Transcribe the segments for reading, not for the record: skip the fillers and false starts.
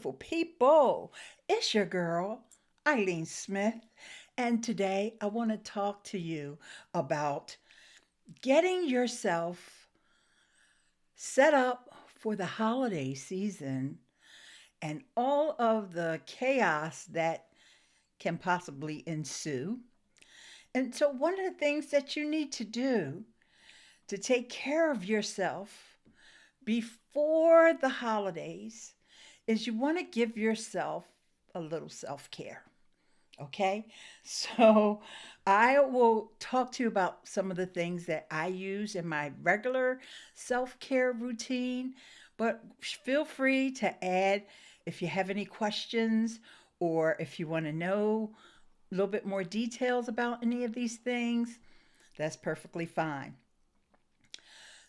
beautiful people. It's your girl, Eileen Smith, and today I want to talk to you about getting yourself set up for the holiday season and all of the chaos that can possibly ensue. And so, one of the things that you need to do to take care of yourself before the holidays is you want to give yourself a little self care. Okay. So I will talk to you about some of the things that I use in my regular self care routine, but feel free to add if you have any questions or if you want to know a little bit more details about any of these things. That's perfectly fine.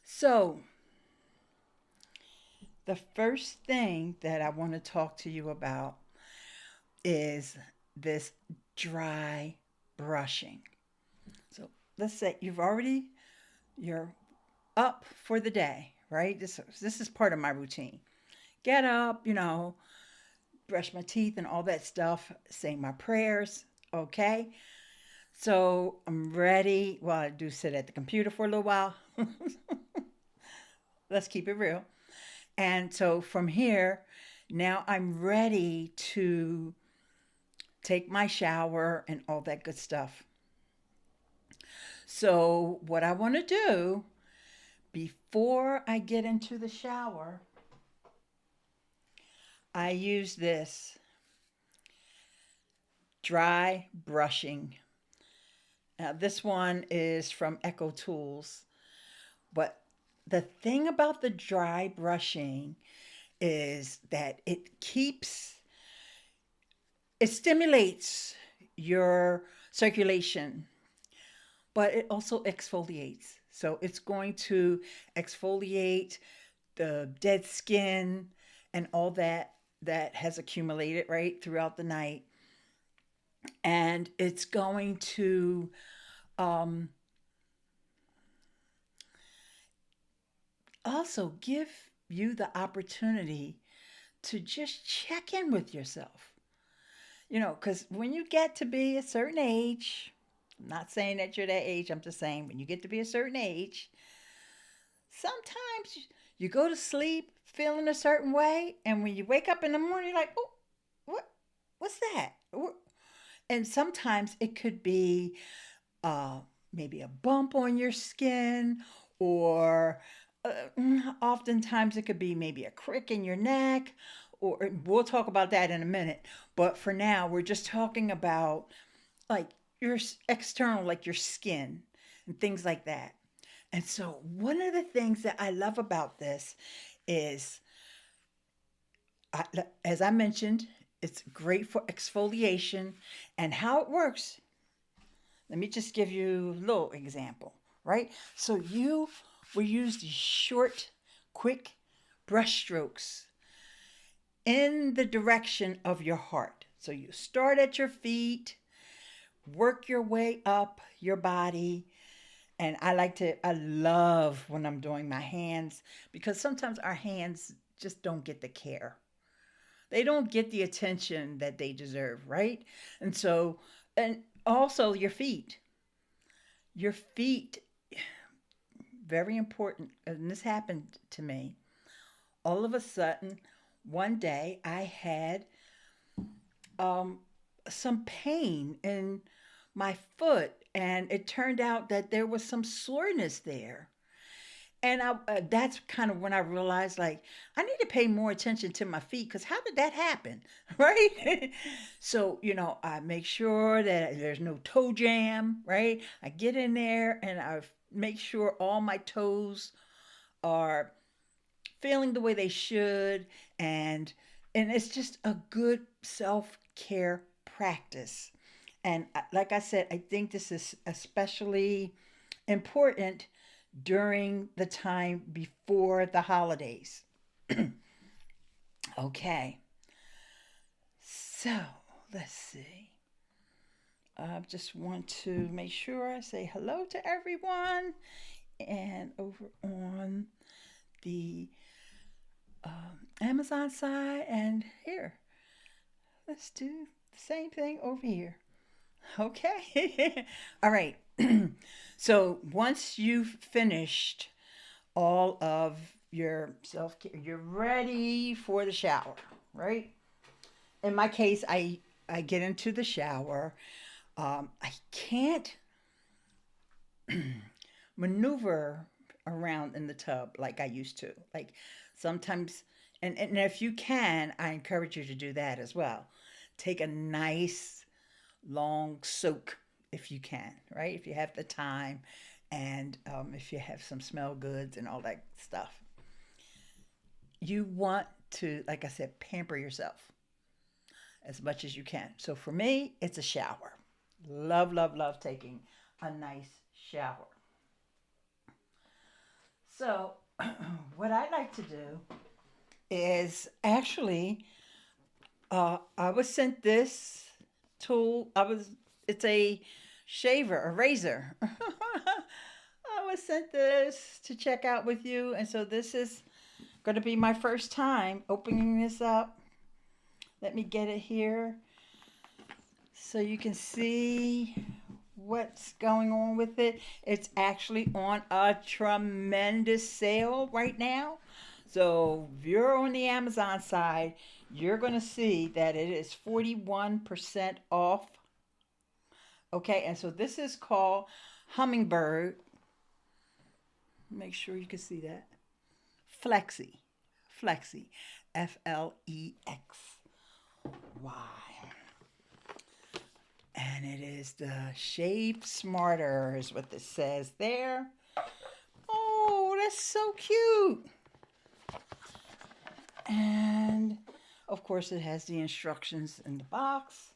So, the first thing that I want to talk to you about is this dry brushing. So let's say you're up for the day, right? This is part of my routine. Get up, brush my teeth and all that stuff, say my prayers, okay? So I'm ready. Well, I do sit at the computer for a little while. Let's keep it real. And so from here, now I'm ready to take my shower and all that good stuff. So, what I want to do before I get into the shower, I use this dry brushing. Now, this one is from Echo Tools, but the thing about the dry brushing is that it stimulates your circulation, but it also exfoliates. So it's going to exfoliate the dead skin and all that has accumulated right throughout the night. And it's going to um, also give you the opportunity to just check in with yourself. Because when you get to be a certain age, I'm not saying that you're that age, I'm just saying when you get to be a certain age, sometimes you go to sleep feeling a certain way, and when you wake up in the morning, you're like, oh, what, what's that? And sometimes it could be uh, maybe a bump on your skin, or oftentimes it could be maybe a crick in your neck, or we'll talk about that in a minute. But for now, we're just talking about like your external, like your skin and things like that. And so, one of the things that I love about this is, as I mentioned, it's great for exfoliation. And how it works, let me just give you a little example, right? So, you will use these short, quick brush strokes in the direction of your heart. So, you start at your feet, work your way up your body. And I love when I'm doing my hands because sometimes our hands just don't get the care. They don't get the attention that they deserve, right? And so, and also your feet. Your feet, very important. And this happened to me. All of a sudden, one day I had um, some pain in my foot, and it turned out that there was some soreness there. And that's kind of when I realized, like, I need to pay more attention to my feet because how did that happen? Right? So, I make sure that there's no toe jam, right? I get in there and I make sure all my toes are feeling the way they should. And it's just a good self-care practice. And like I said, I think this is especially important during the time before the holidays. Okay, so let's see. I just want to make sure I say hello to everyone. And over on the Amazon side, and here, let's do the same thing over here. Okay. All right. So once you've finished all of your self care, you're ready for the shower, right? In my case, I get into the shower. I can't maneuver around in the tub like I used to. Like sometimes, and if you can, I encourage you to do that as well. Take a nice long soak if you can, right? If you have the time and if you have some smell goods and all that stuff. You want to, like I said, pamper yourself as much as you can. So for me, it's a shower. Love, love, love taking a nice shower. So, what I like to do is actually, I was sent this tool. It's a shaver, a razor. I was sent this to check out with you, and so this is going to be my first time opening this up. Let me get it here so you can see what's going on with it. It's actually on a tremendous sale right now. So if you're on the Amazon side, you're going to see that it is 41% off. Okay, and so this is called Hummingbird. Make sure you can see that. Flexy. Flexy. Flex. Y. And it is the Shave Smarter, is what this says there. Oh, that's so cute. And of course, it has the instructions in the box.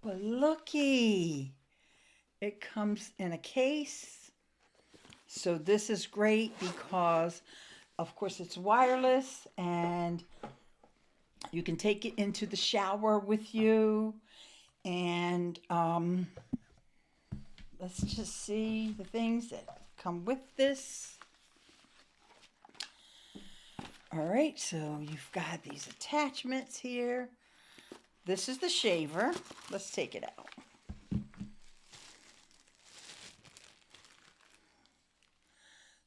But looky, it comes in a case. So this is great because, of course, it's wireless and you can take it into the shower with you. And let's just see the things that come with this. All right, so you've got these attachments here. This is the shaver. Let's take it out.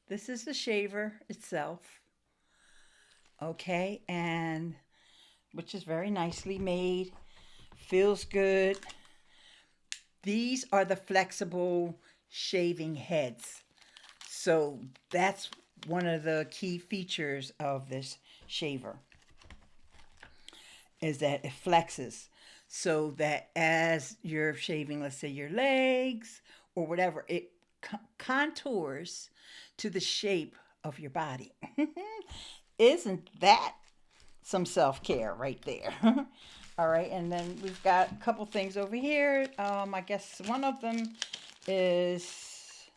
This is the shaver itself. Okay, and which is very nicely made. Feels good. These are the flexible shaving heads. So that's one of the key features of this shaver is that it flexes so that as you're shaving, let's say your legs or whatever, it contours to the shape of your body. Isn't that some self-care right there? All right, and then we've got a couple things over here. I guess one of them is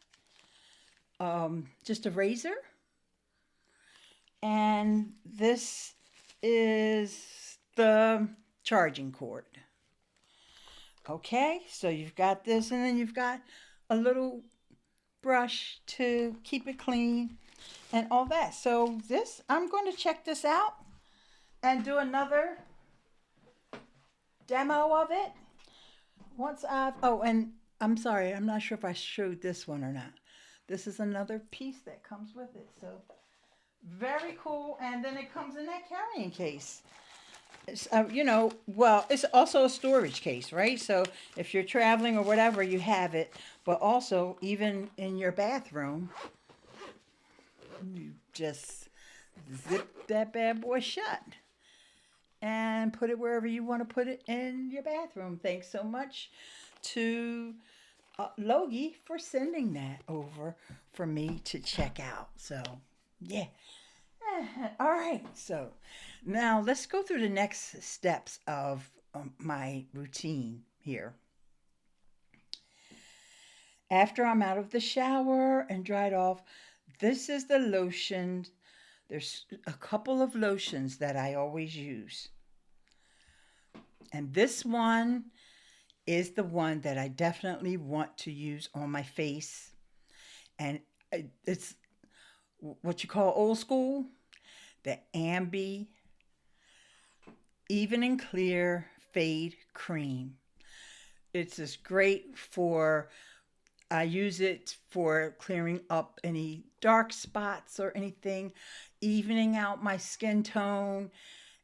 just a razor. And this is the charging cord. Okay, so you've got this, and then you've got a little brush to keep it clean and all that. So this, I'm going to check this out and do another demo of it once and I'm sorry, I'm not sure if I showed this one or not. This is another piece that comes with it. So very cool. And then it comes in that carrying case. It's, well, it's also a storage case, right? So if you're traveling or whatever, you have it. But also, even in your bathroom, you just zip that bad boy shut and put it wherever you want to put it in your bathroom. Thanks so much to Logie for sending that over for me to check out. So, yeah. All right. So, now let's go through the next steps of my routine here. After I'm out of the shower and dried off, this is the lotion. There's a couple of lotions that I always use. And this one is the one that I definitely want to use on my face. And it's what you call old school, the Ambi Even and Clear Fade Cream. It's just great for, I use it for clearing up any dark spots or anything, evening out my skin tone,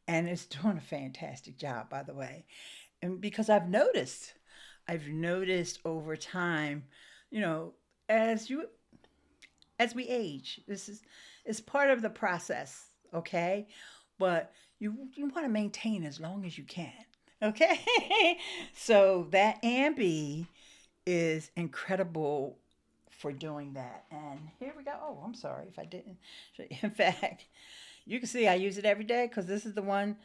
and it's doing a fantastic job, by the way. And because I've noticed over time, you know, as you as we age, this is part of the process, okay? But you want to maintain as long as you can, okay? So that Ambi is incredible for doing that. And here we go. Oh, I'm sorry if I didn't. In fact, you can see I use it every day because this is the one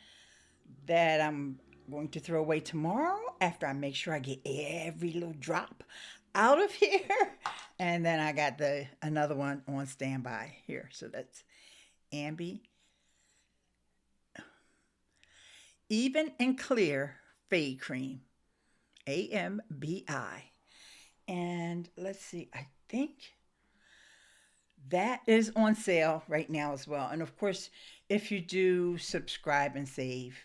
that I'm going to throw away tomorrow after I make sure I get every little drop out of here. And then I got the another one on standby here. So that's Ambi, Even and Clear Fade Cream, AMBI. And let's see, I think that is on sale right now as well. And of course, if you do subscribe and save,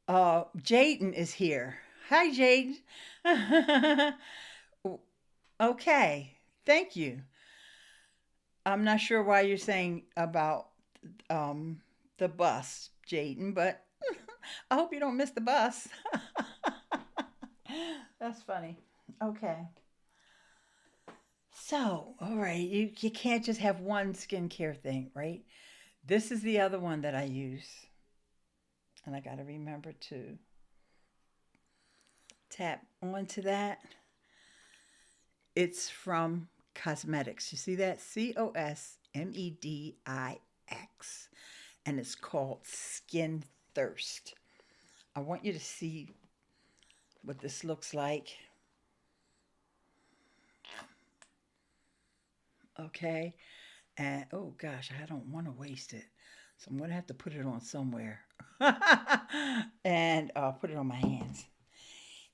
Jaden is here. Hi, Jaden. Okay, thank you. I'm not sure why you're saying about um, the bus, Jaden, but I hope you don't miss the bus. That's funny. Okay. So, all right, you can't just have one skincare thing, right? This is the other one that I use. And I got to remember to tap onto that. It's from Cosmedix. You see that? Cosmedix. And it's called Skin Thirst. I want you to see what this looks like. Okay. And oh gosh, I don't want to waste it. So I'm going to have to put it on somewhere. And put it on my hands.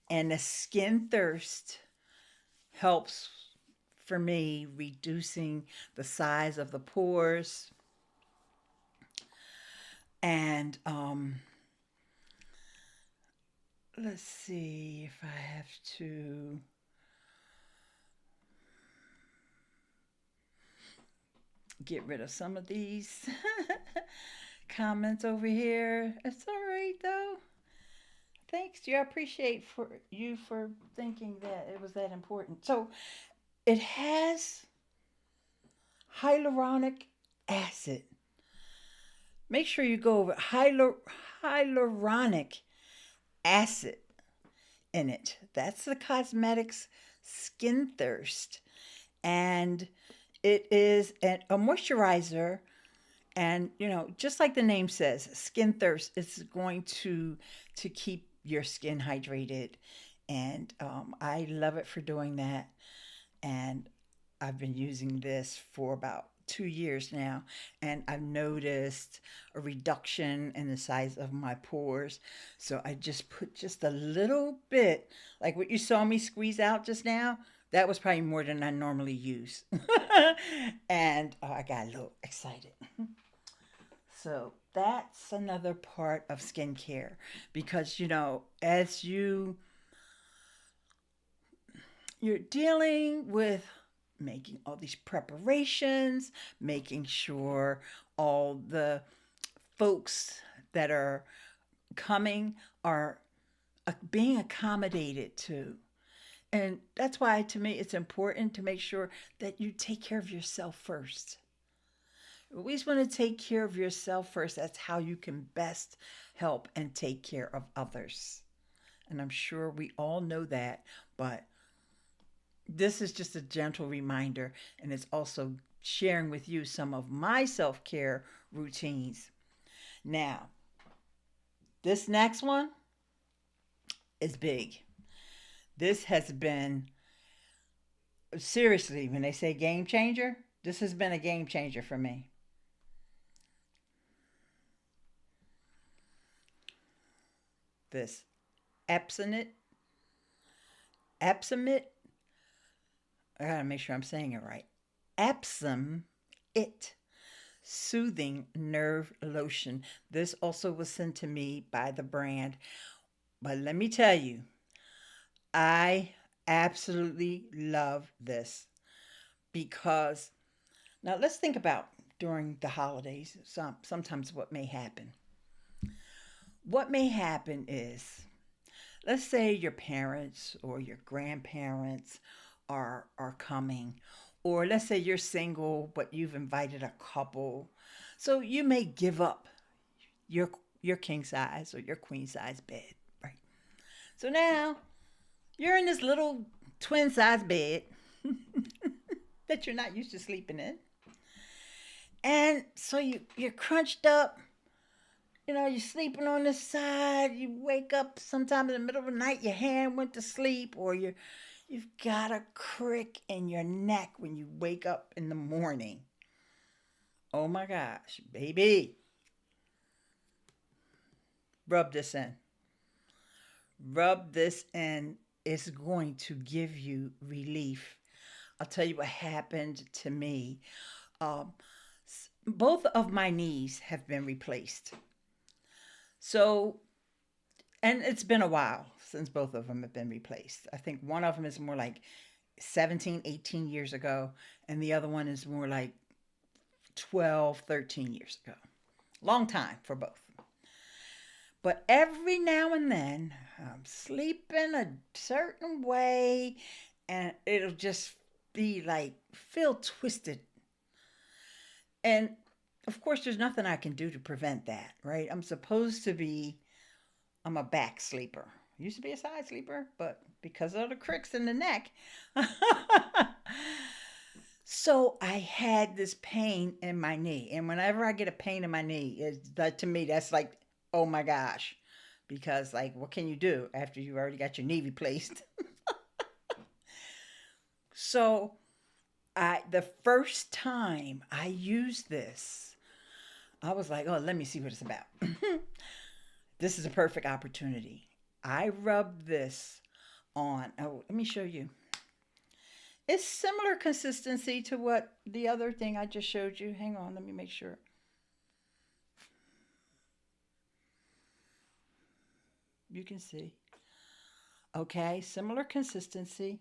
And the Skin Thirst helps for me reducing the size of the pores. And let's see if I have to. Get rid of some of these comments over here. It's all right though. Thanks, dear. I appreciate for you for thinking that it was that important. So it has hyaluronic acid. Make sure you go over hyaluronic acid in it. That's the Cosmetics Skin Thirst. And it is a moisturizer. And, you know, just like the name says, Skin Thirst is going to keep your skin hydrated. And I love it for doing that. And I've been using this for about 2 years now, and I've noticed a reduction in the size of my pores. So I just put just a little bit, like what you saw me squeeze out just now. That was probably more than I normally use. And I got a little excited. So that's another part of skincare because, you know, as you're dealing with making all these preparations, making sure all the folks that are coming are being accommodated to. And that's why, to me, it's important to make sure that you take care of yourself first. You always want to take care of yourself first. That's how you can best help and take care of others. And I'm sure we all know that, but this is just a gentle reminder, and it's also sharing with you some of my self care routines. Now, this next one is big. This has been, seriously, when they say game changer, this has been a game changer for me. This Epsom-it, Epsom-it, I gotta make sure I'm saying it right. Epsom-it Soothing Nerve Lotion. This also was sent to me by the brand. But let me tell you, I absolutely love this because now let's think about during the holidays, sometimes what may happen. What may happen is, let's say your parents or your grandparents are coming, or let's say you're single but you've invited a couple, so you may give up your your king size or your queen size bed, right? So now you're in this little twin size bed that you're not used to sleeping in, and so you're crunched up. You're sleeping on the side. You wake up sometime in the middle of the night. Your hand went to sleep, or you've got a crick in your neck when you wake up in the morning. Oh my gosh, baby, rub this in. Rub this in. It's going to give you relief. I'll tell you what happened to me. Um, Both of my knees have been replaced. So, and it's been a while since both of them have been replaced. I think one of them is more like 17, 18 years ago, and the other one is more like 12, 13 years ago. Long time for both. But every now and then, I'm sleeping a certain way, and it'll just be like, feel twisted. And of course, there's nothing I can do to prevent that, right? I'm a back sleeper. I used to be a side sleeper, but because of the cricks in the neck. So I had this pain in my knee. And whenever I get a pain in my knee, to me, that's like, oh my gosh. Because, like, what can you do after you already got your knee replaced? So the first time I used this, I was like, oh, let me see what it's about. This is a perfect opportunity. I rubbed this on. Oh, let me show you. It's similar consistency to what the other thing I just showed you. Hang on, let me make sure. You can see. Okay, similar consistency.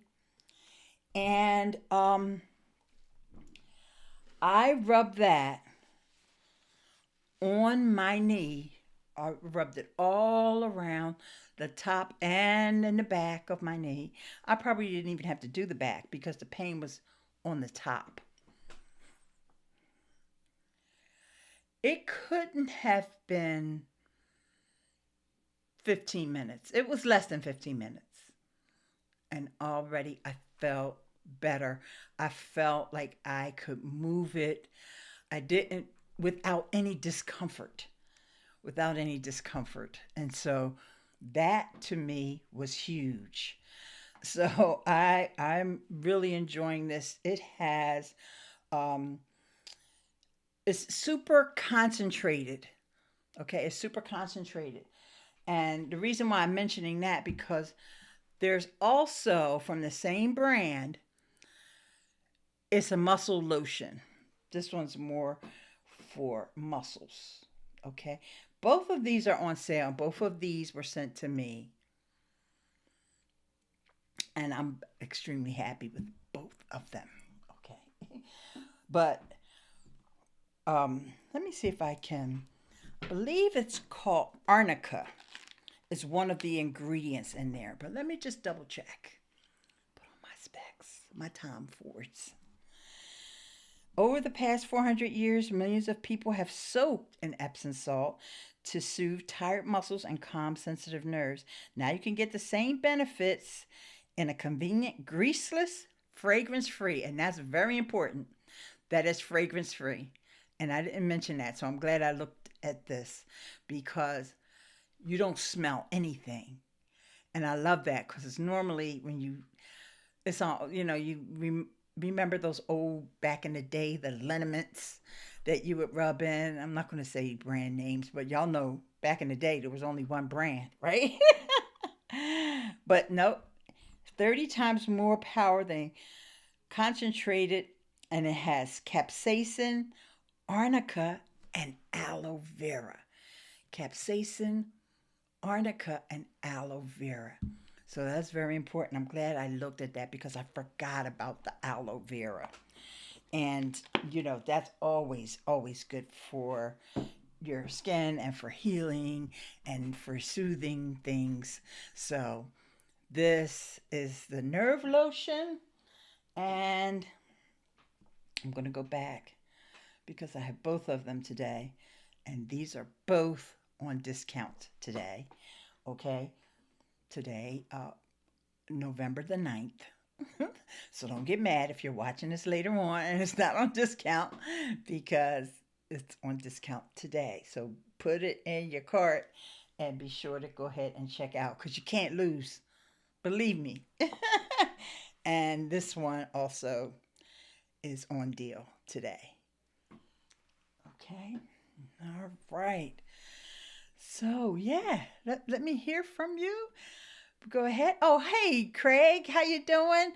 And I rubbed that on my knee. I rubbed it all around the top and in the back of my knee. I probably didn't even have to do the back because the pain was on the top. It couldn't have been 15 minutes. It was less than 15 minutes. And already I felt better. I felt like I could move it. I didn't, without any discomfort. Without any discomfort. And so that to me was huge. So I'm really enjoying this. Um it's super concentrated. Okay, it's super concentrated. And the reason why I'm mentioning that, because there's also from the same brand, it's a muscle lotion. This one's more for muscles. Okay. Both of these are on sale. Both of these were sent to me. And I'm extremely happy with both of them. Okay. But let me see if I can. I believe it's called arnica. Is one of the ingredients in there. But let me just double check. Put on my specs, my Tom Fords. Over the past 400 years, millions of people have soaked in Epsom salt to soothe tired muscles and calm sensitive nerves. Now you can get the same benefits in a convenient, greaseless, fragrance-free, and that's very important. That is fragrance-free. And I didn't mention that, so I'm glad I looked at this because you don't smell anything. And I love that because it's normally when it's all, remember those old, back in the day, the liniments that you would rub in. I'm not going to say brand names, but y'all know back in the day, there was only one brand, right? But no, 30 times more power than concentrated, and it has capsaicin, arnica, and aloe vera. Capsaicin, arnica, and aloe vera. So that's very important. I'm glad I looked at that because I forgot about the aloe vera. And, that's always, always good for your skin and for healing and for soothing things. So this is the nerve lotion. And I'm going to go back because I have both of them today. And these are both on discount today. Okay. Today, November the 9th. So don't get mad if you're watching this later on and it's not on discount because it's on discount today. So put it in your cart and be sure to go ahead and check out because you can't lose. Believe me. And this one also is on deal today. Okay. All right. So yeah, let me hear from you. Go ahead. Oh, hey, Craig, how you doing?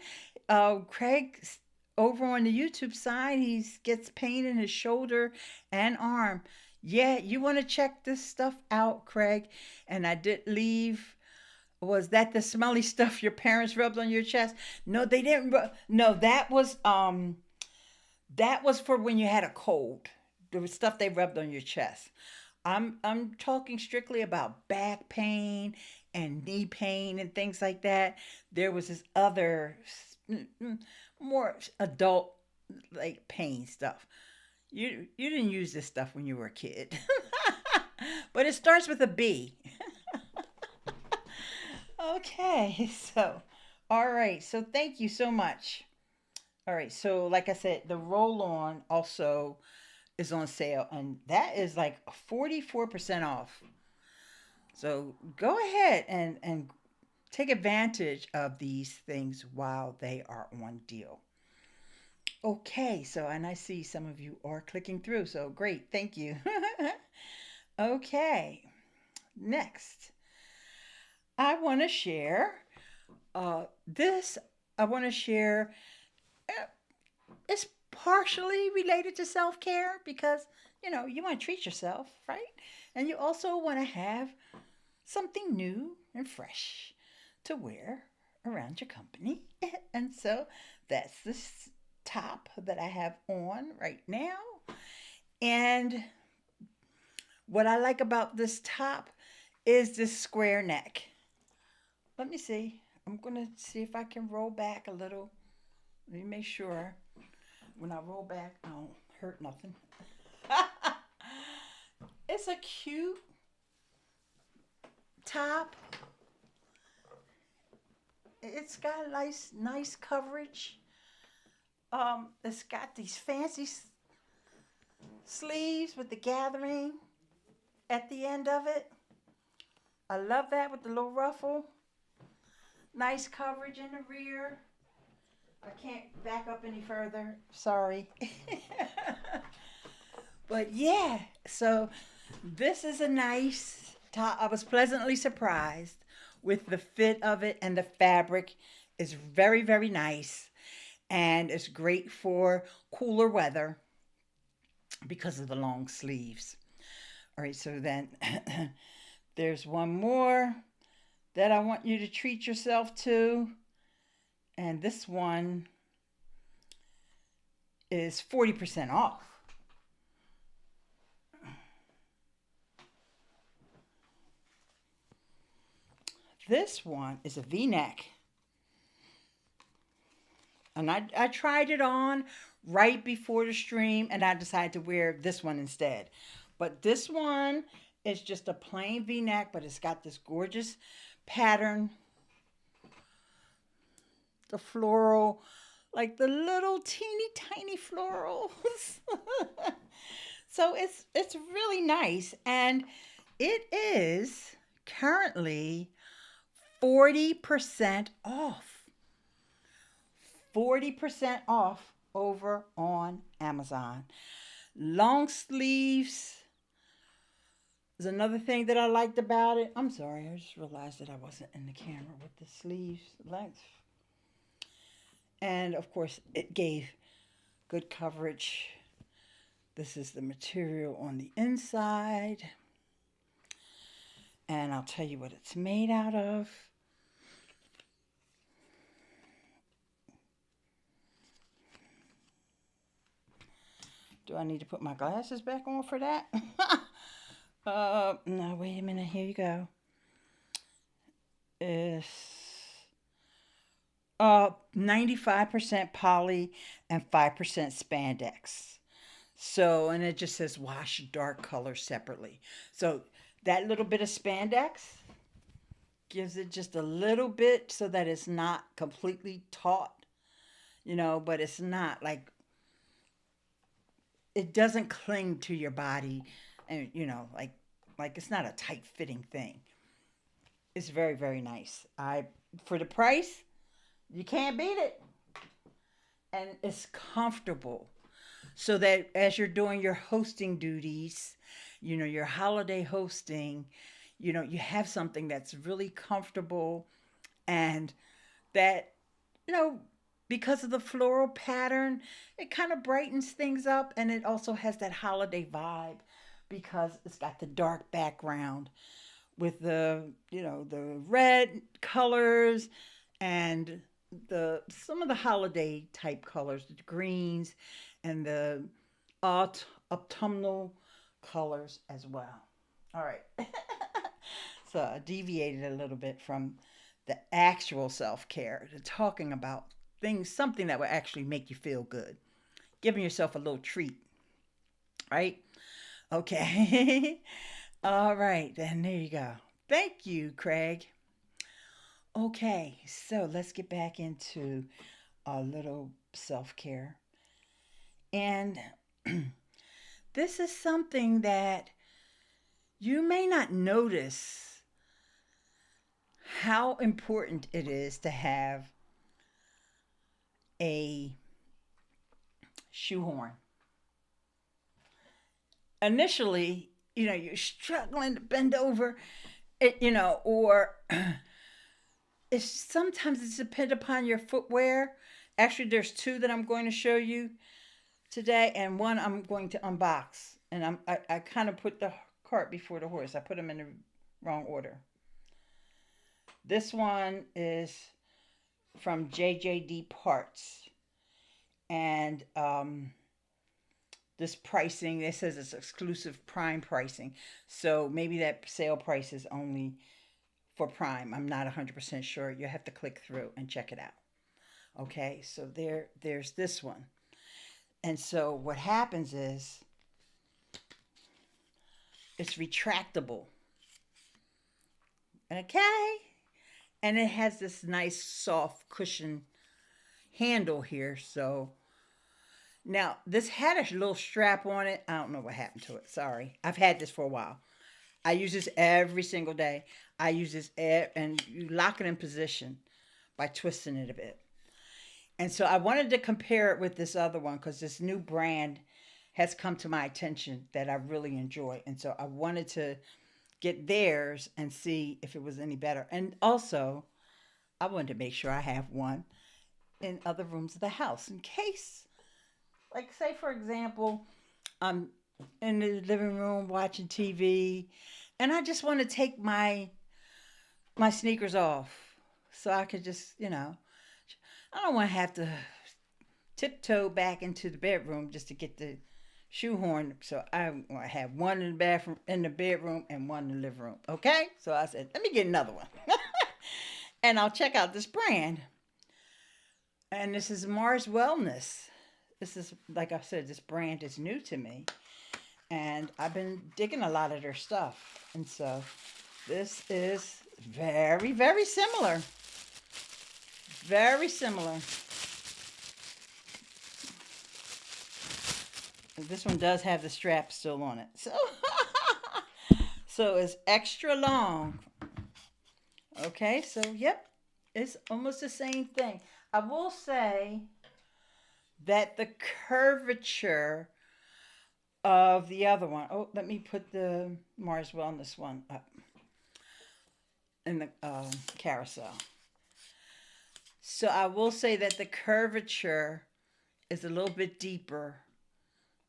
Craig's over on the YouTube side. He gets pain in his shoulder and arm. Yeah, you want to check this stuff out, Craig. And I did leave. Was that the smelly stuff your parents rubbed on your chest? No, they didn't. No, that was for when you had a cold. There was stuff they rubbed on your chest. I'm talking strictly about back pain and knee pain and things like that. There was this other more adult like pain stuff. You didn't use this stuff when you were a kid. But it starts with a B. Okay, so all right. So thank you so much. All right. So like I said, the roll on also is on sale and that is like 44% off. So go ahead and take advantage of these things while they are on deal. Okay, so and I see some of you are clicking through, so great, thank you. Okay, next, I want to share this. I want to share. uh, It's partially related to self care because you want to treat yourself, right? And you also want to have something new and fresh to wear around your company. And so that's this top that I have on right now. And what I like about this top is this square neck. Let me see. I'm going to see if I can roll back a little. Let me make sure when I roll back, I don't hurt nothing. It's a cute top. It's got nice coverage. It's got these fancy sleeves with the gathering at the end of it. I love that with the little ruffle. Nice coverage in the rear. I can't back up any further. Sorry. But yeah, so this is a nice top. I was pleasantly surprised with the fit of it and the fabric is very, very nice. And it's great for cooler weather because of the long sleeves. All right, so then there's one more that I want you to treat yourself to. And this one is 40% off. This one is a V-neck. And I tried it on right before the stream and I decided to wear this one instead. But this one is just a plain V-neck, but it's got this gorgeous pattern. The floral, like the little teeny tiny florals. So it's really nice. And it is currently 40% off. 40% off over on Amazon. Long sleeves is another thing that I liked about it. I'm sorry, I just realized that I wasn't in the camera with the sleeves length. And of course, it gave good coverage This is the material on the inside. And I'll tell you what it's made out of. Do I need to put my glasses back on for that? No, wait a minute. Here you go. It's 95% poly and 5% spandex. So, and it just says wash dark colors separately. So that little bit of spandex gives it just a little bit so that it's not completely taut, but it's not like, it doesn't cling to your body and, like it's not a tight fitting thing. It's very, very nice. For the price, you can't beat it. And it's comfortable. So that as you're doing your hosting duties, your holiday hosting, you have something that's really comfortable and that, you know, because of the floral pattern, it kind of brightens things up and it also has that holiday vibe because it's got the dark background with the red colors and the some of the holiday type colors, the greens and the autumnal colors as well. All right. So I deviated a little bit from the actual self-care to talking about something that will actually make you feel good. Giving yourself a little treat, right? Okay. All right, then there you go. Thank you, Craig. Okay, so let's get back into a little self care. And this is something that you may not notice how important it is to have a shoehorn. Initially, you're struggling to bend over, or it's depend upon your footwear. Actually, there's two that I'm going to show you today, and one I'm going to unbox. And I kind of put the cart before the horse. I put them in the wrong order. This one is from JJD Parts, and this pricing, it says it's exclusive Prime pricing, so maybe that sale price is only for Prime. I'm not 100% sure. You have to click through and check it out. Okay, so there's this one. And so what happens is it's retractable. Okay? And it has this nice soft cushion handle here. So now this had a little strap on it. I don't know what happened to it. Sorry. I've had this for a while. I use this every single day. I use this and you lock it in position by twisting it a bit. And so I wanted to compare it with this other one because this new brand has come to my attention that I really enjoy. And so I wanted to get theirs and see if it was any better. And also, I wanted to make sure I have one in other rooms of the house in case, like say for example, I'm in the living room watching TV and I just want to take my sneakers off so I could just, I don't want to have to tiptoe back into the bedroom just to get the shoehorn. So I want to have one in the bathroom, in the bedroom, and one in the living room. Okay? So I said, let me get another one. And I'll check out this brand. And this is Mars Wellness. This is, like I said, this brand is new to me. And I've been digging a lot of their stuff. And so this is very, very similar. Very similar. This one does have the strap still on it. So it's extra long. Okay, so yep, it's almost the same thing. I will say that the curvature of the other one. Oh, let me put the Mars Wellness one up in the carousel. So I will say that the curvature is a little bit deeper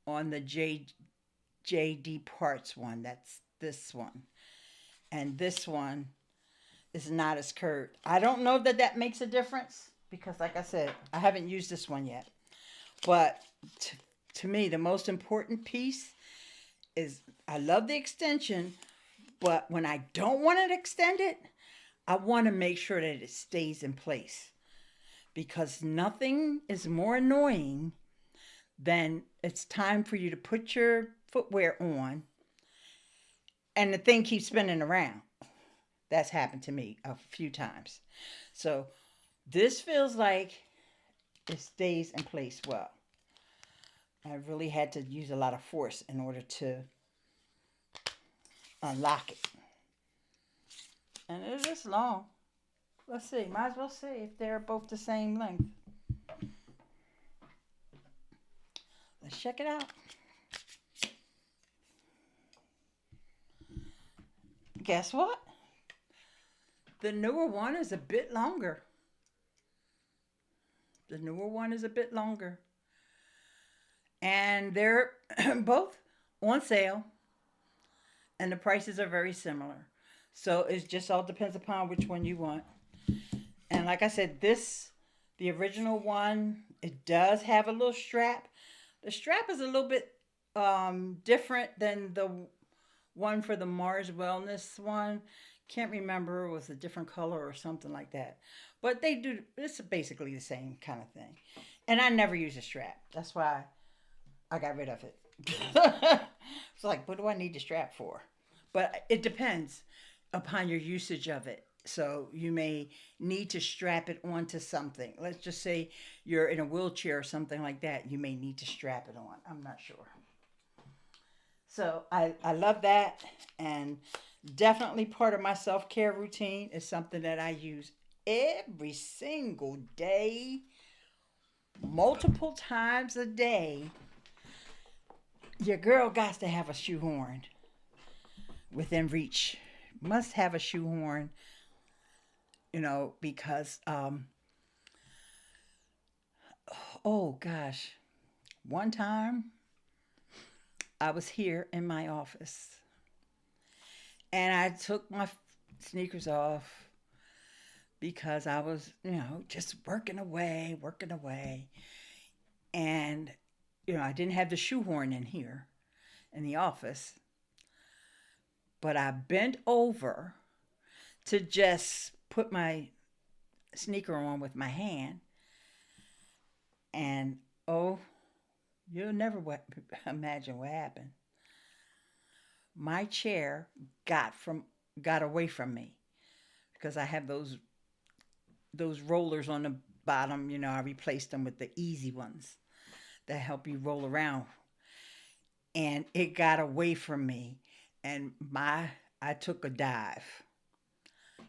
on the JD Parts one. That's this one. And this one is not as curved. I don't know that that makes a difference because, like I said, I haven't used this one yet. But to me, the most important piece is I love the extension, but when I don't want it extended, I want to make sure that it stays in place because nothing is more annoying than it's time for you to put your footwear on and the thing keeps spinning around. That's happened to me a few times. So this feels like it stays in place well. I really had to use a lot of force in order to unlock it. And it is long. Let's see. Might as well see if they're both the same length. Let's check it out. Guess what? The newer one is a bit longer. The newer one is a bit longer. And they're both on sale. And the prices are very similar. So it just all depends upon which one you want. And like I said, the original one, it does have a little strap. The strap is a little bit different than the one for the Mars Wellness one. Can't remember, it was a different color or something like that. But they do, it's basically the same kind of thing. And I never use a strap. That's why I got rid of it. It's like, what do I need the strap for? But it depends upon your usage of it. So you may need to strap it onto something. Let's just say you're in a wheelchair or something like that. You may need to strap it on. I'm not sure. So I love that. And definitely part of my self-care routine is something that I use every single day, multiple times a day. Your girl got to have a shoehorn within reach. Must have a shoehorn, because, oh gosh, one time I was here in my office and I took my sneakers off because I was, just working away. And, I didn't have the shoehorn in here in the office. But I bent over to just put my sneaker on with my hand. And, oh, you'll never imagine what happened. My chair got away from me because I have those rollers on the bottom. I replaced them with the easy ones that help you roll around. And it got away from me. And I took a dive.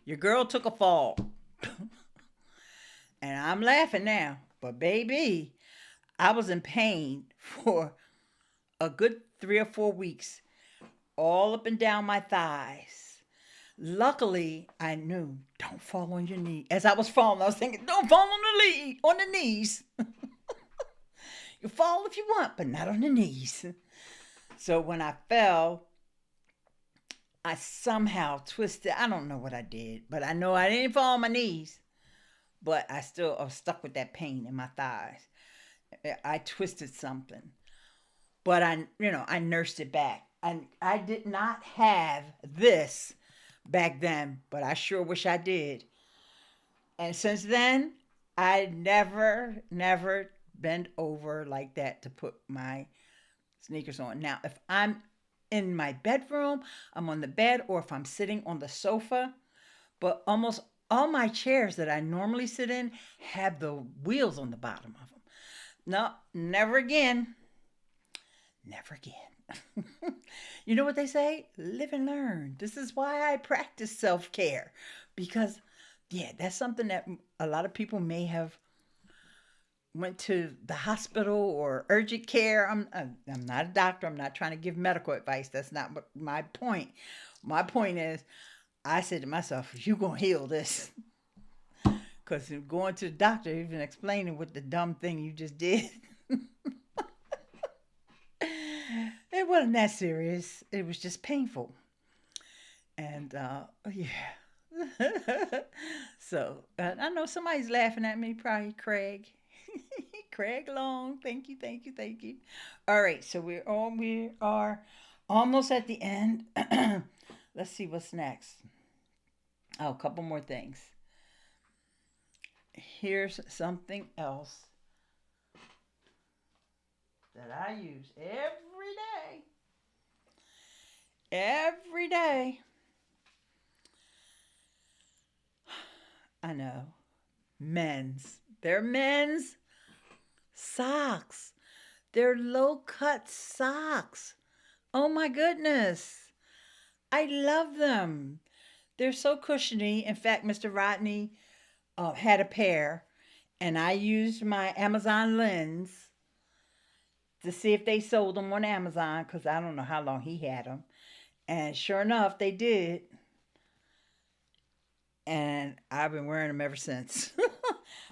Your girl took a fall. And I'm laughing now. But baby, I was in pain for a good 3 or 4 weeks. All up and down my thighs. Luckily, I knew, don't fall on your knee. As I was falling, I was thinking, don't fall on the knees. You fall if you want, but not on the knees. So when I fell, I somehow twisted. I don't know what I did, but I know I didn't fall on my knees. But I was stuck with that pain in my thighs. I twisted something. But I nursed it back. And I did not have this back then, but I sure wish I did. And since then, I never bend over like that to put my sneakers on. Now, if I'm in my bedroom, I'm on the bed, or if I'm sitting on the sofa, but almost all my chairs that I normally sit in have the wheels on the bottom of them. No, never again. Never again. You know what they say? Live and learn. This is why I practice self-care. Because, that's something that a lot of people may have went to the hospital or urgent care. I'm not a doctor. I'm not trying to give medical advice. That's not my point. My point is, I said to myself, you're going to heal this. Because going to the doctor, even explaining what the dumb thing you just did. It wasn't that serious. It was just painful. And yeah. So I know somebody's laughing at me, probably Craig. Craig Long. Thank you, thank you, thank you. All right, so we are almost at the end. Let's see what's next. Oh, a couple more things. Here's something else that I use every day. Every day. I know. Men's. They're men's socks. They're low cut socks. Oh my goodness. I love them. They're so cushiony. In fact, Mr. Rodney had a pair, and I used my Amazon lens to see if they sold them on Amazon because I don't know how long he had them. And sure enough, they did. And I've been wearing them ever since.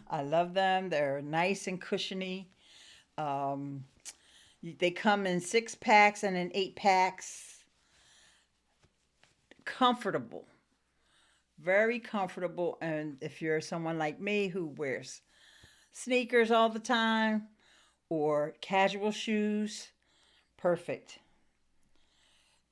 I love them. They're nice and cushiony. Um, they come in 6 packs and in 8 packs. Comfortable. Very comfortable. And if you're someone like me who wears sneakers all the time or casual shoes, perfect.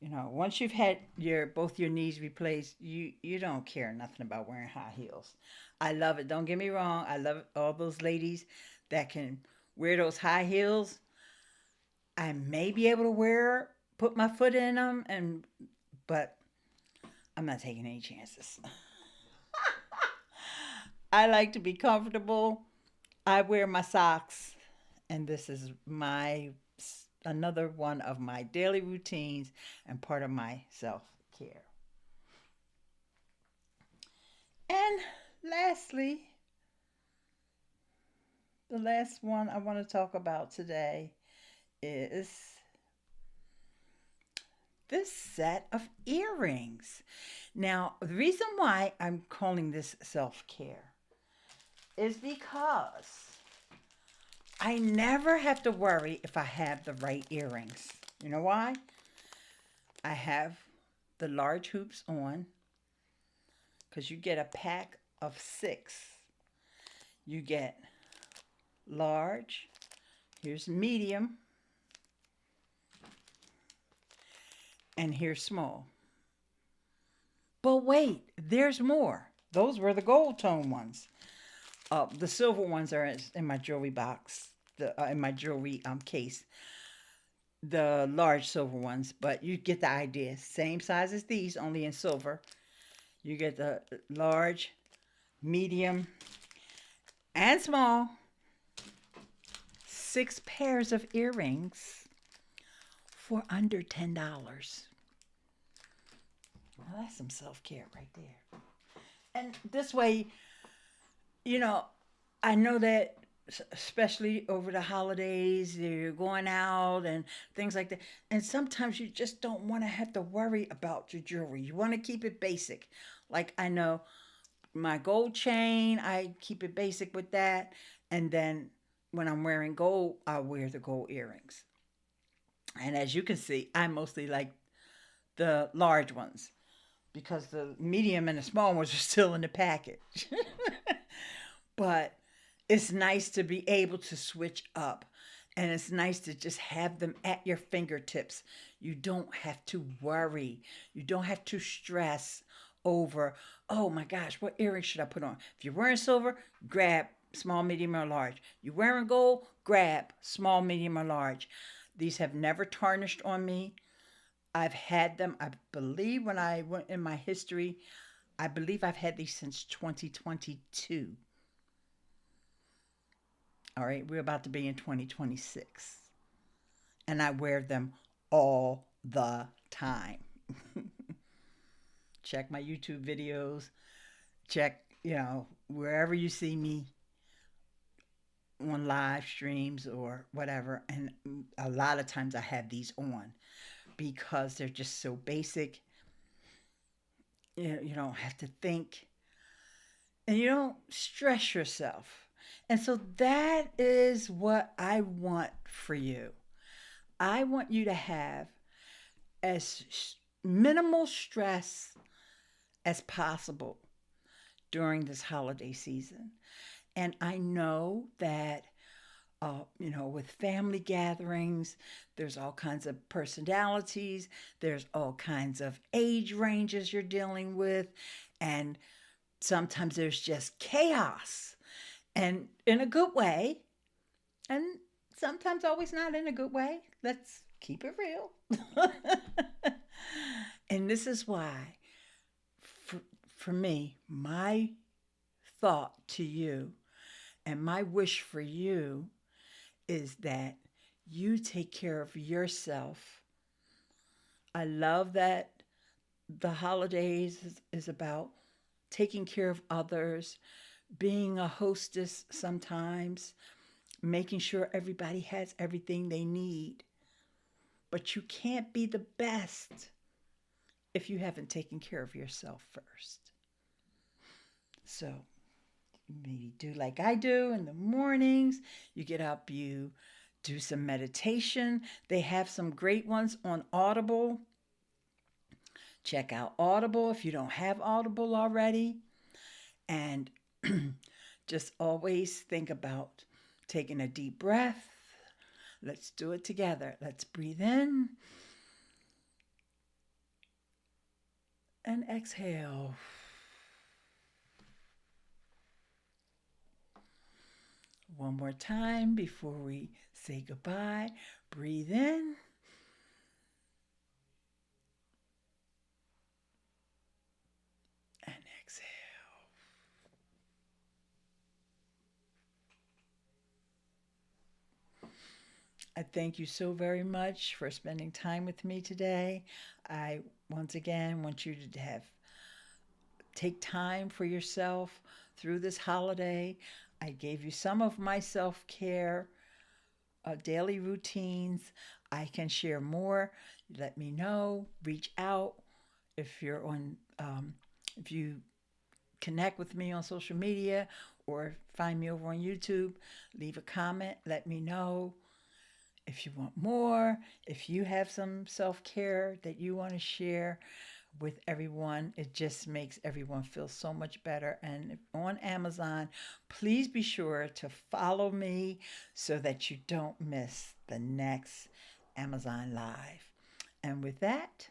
Once you've had your both your knees replaced, you don't care nothing about wearing high heels. I love it. Don't get me wrong. I love all those ladies that can wear those high heels. I may be able to put my foot in them, but I'm not taking any chances. I like to be comfortable. I wear my socks, and this is my another one of my daily routines and part of my self care. And lastly, the last one I want to talk about today is this set of earrings. Now, the reason why I'm calling this self care is because I never have to worry if I have the right earrings. You know why? I have the large hoops on because you get a pack of 6. You get large, here's medium, and here's small. But wait, there's more. Those were the gold tone ones. The silver ones are in my jewelry box, in my jewelry case. The large silver ones, but you get the idea. Same size as these, only in silver. You get the large, medium, and small. 6 pairs of earrings for under $10. Well, that's some self-care right there. And this way, you know, I know that especially over the holidays, you're going out and things like that. And sometimes you just don't want to have to worry about your jewelry. You want to keep it basic. Like I know my gold chain, I keep it basic with that. And then when I'm wearing gold, I wear the gold earrings. And as you can see, I mostly like the large ones because the medium and the small ones are still in the package. But it's nice to be able to switch up, and it's nice to just have them at your fingertips. You don't have to worry. You don't have to stress over, oh my gosh, what earrings should I put on? If you're wearing silver, grab small, medium, or large. You're wearing gold, grab small, medium, or large. These have never tarnished on me. I've had them, I believe, when I went in my history, I believe I've had these since 2022. All right, we're about to be in 2026. And I wear them all the time. Check my YouTube videos. Check, wherever you see me on live streams or whatever. And a lot of times I have these on because they're just so basic. You don't have to think. And you don't stress yourself. And so that is what I want for you. I want you to have as minimal stress as possible during this holiday season. And I know that, with family gatherings, there's all kinds of personalities, there's all kinds of age ranges you're dealing with, and sometimes there's just chaos, and in a good way, and sometimes always not in a good way. Let's keep it real. And this is why, for, for me, my thought to you and my wish for you is that you take care of yourself. I love that the holidays is about taking care of others, being a hostess sometimes, making sure everybody has everything they need. But you can't be the best if you haven't taken care of yourself first. So maybe do like I do in the mornings. You get up, you do some meditation. They have some great ones on Audible. Check out Audible if you don't have Audible already. And just always think about taking a deep breath. Let's do it together. Let's breathe in and exhale. One more time before we say goodbye. Breathe in and exhale. I thank you so very much for spending time with me today. I once again want you to take time for yourself through this holiday. I gave you some of my self-care daily routines. I can share more. Let me know. Reach out if you're if you connect with me on social media or find me over on YouTube. Leave a comment. Let me know if you want more. If you have some self care that you want to share with everyone, it just makes everyone feel so much better. And on Amazon, please be sure to follow me so that you don't miss the next Amazon Live. And with that,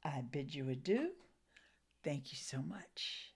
I bid you adieu. Thank you so much.